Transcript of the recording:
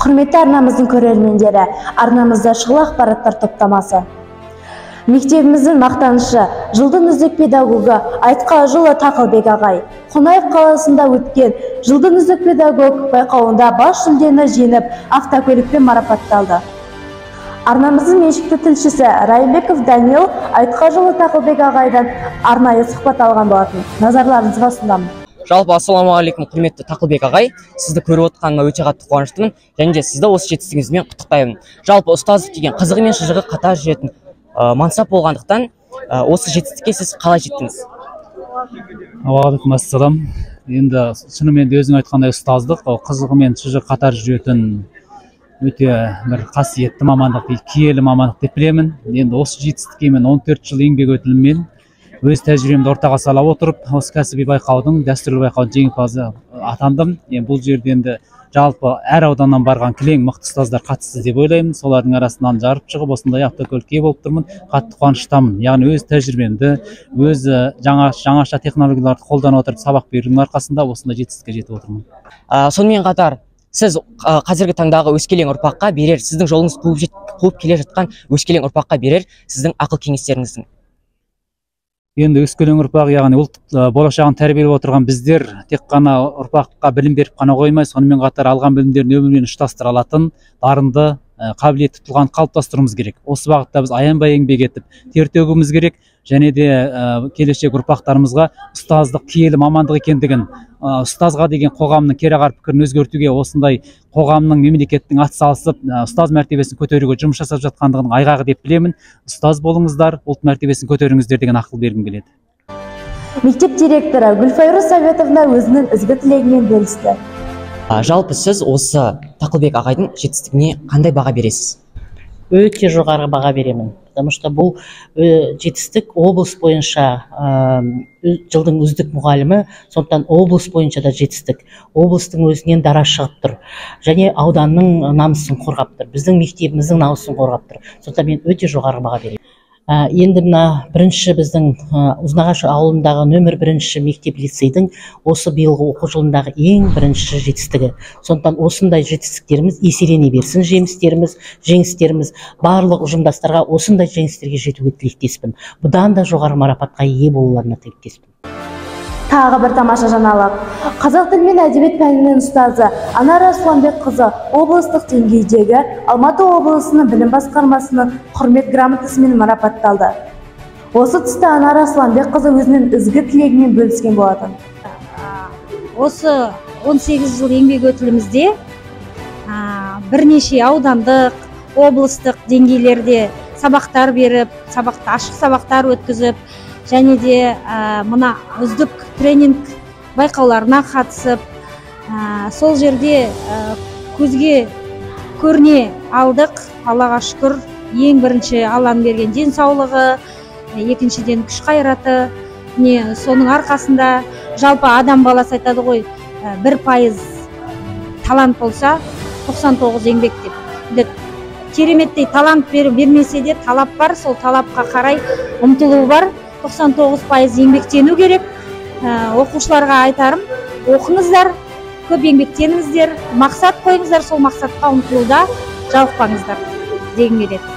Құрметті арнамыздың көрермендері, арнамызда шұғыл ақпараттар топтамасы. Мектебіміздің мақтанышы, жылдың үздік педагогы Айтқажұлы Тақылбек ағай. Қонаев қаласында өткен жылдың үздік педагог байқауында бас жүлдені жеңіп, автокөлікпен марапатталды. Арнамыздың меншікті тілшісі Райымбеков Данил Айтқажұлы Тақылбек ағайдан арнайы сұхбат алған болатын. Назарларыңызға ұсынамын. Жалпы, ассалаумағалейкум, құрметті Тақылбек ағай. Сізді көріп отырғаныма өте қатты қуаныштымын, және де сізді осы жетістігіңізбен құттықтаймын. Жалпы, ұстаздық деген қызығы мен шыжығы қатар жүретін мансап болғандықтан, осы жетістікке сіз қалай жеттіңіз? Уағалейкум ассалам. Енді шынымен де өзің айтқандай ұстаздық, қызығы мен шыжығы қатар жүретін өте бір қасиетті мамандық, киелі мамандық деп білемін. Енді осы жетістікке мен 14 жыл еңбек өтіліммен өз тәжірибемді ортаға сала отырып, осы кәсіби байқаудың, дәстүрлі байқаудың жеңімпазы атандым. Бұл жерде енді жалпы әр ауданнан барған кілең мықты ұстаздар қатысты деп ойлаймын. Солардың арасынан жарып шығып, осындай автокөлікке болып тұрмын. Қатты қуаныштамын. Яғни өз тәжірибемді, өз жаңаша технологияларды қолдана отырып сабақ берудің арқасында осындай жетістікке жетіп отырмын. Сонымен қатар, сіз қазіргі таңдағы өскелең ұрпаққа берер, сіздің жолыңыз қуып келе жатқан өскелең ұрпаққа берер сіздің ақыл кеңестеріңіздің? Енді өскелең ұрпақ, яғни ұлт болашағын тәрбиелеп отырған біздер тек қана ұрпаққа білім беріп қана қоймай, сонымен қатар алған білімдерін өмірмен ұштастыра алатын, дарынды, қабілетті тұлғаны қалыптастыруымыз керек. Осы бағытта біз аянбай еңбек етіп, тер төгуіміз керек, және де келешек ұрпақтарымызға ұстаздық киелі мамандық екендігін, ұстазға деген қоғамның кереғар пікірін өзгертуге, осындай қоғамның, мемлекеттің атсалысып, ұстаз мәртебесін көтеруге жұмыс жасап жатқандығының айғағы деп білемін. Ұстаз болыңыздар, ұлт мәртебесін көтеріңіздер деген ақыл бергім келеді. Мектеп директоры Гүлфайру Советовна өзінің ізгі тілегімен бөлісті. Жалпы сіз осы Тақылбек ағайдың жетістігіне қандай баға бересіз? Өте жоғары баға беремін. Потому что бұл жетістік облыс бойынша жылдың үздік мұғалімі, сондықтан облыс бойынша да жетістік. Облыстың өзінен дара шығып тұр. Және ауданның намысын қорғап тұр. Біздің мектебіміздің намысын қорғап тұр. Сондықтан мен өте жоғары баға беремін. Енді мына бірінші біздің Ұзынағаш ауылындағы нөмір 1 мектеп лицейдің осы биылғы оқу жылындағы ең бірінші жетістігі. Сондықтан осындай жетістіктеріміз еселене берсін, жеңістеріміз барлық ұжымдастарға осындай жеңістерге жетуге тілектеспін. Бұдан да жоғары марапатқа ие болуларына тілектеспін. Тағы бір тамаша жаңалық. Қазақ тілі мен әдебиет пәнінің ұстазы Анар Асланбек қызы облыстық деңгейдегі Алматы облысының білім басқармасының құрмет грамотасымен марапатталды. Осы тұста Анар Асланбек қызы өзінің ізгі тілегімен бөліскен болатын. Осы 18 жыл еңбек өтілімізде бірнеше аудандық, облыстық деңгейлерде сабақтар беріп, ашық сабақтар өткізіп, және де мына үздік тренинг байқауларына қатысып, сол жерде көзге көріне алдық. Аллаға шүкір, ең бірінші Алланың берген денсаулығы, екіншіден күш қайраты. Соның арқасында жалпы адам баласы айтады ғой, 1% талант болса, 99 еңбек деп. Кереметтей талант бермесе де талап бар, сол талапқа қарай ұмтылу бар. 99% еңбектену керек. Оқушыларға айтарым, оқыңыздар, көп еңбектеніңіздер, мақсат қойыңыздар, сол мақсатқа ұмтылуда жалықпаңыздар дегім келеді.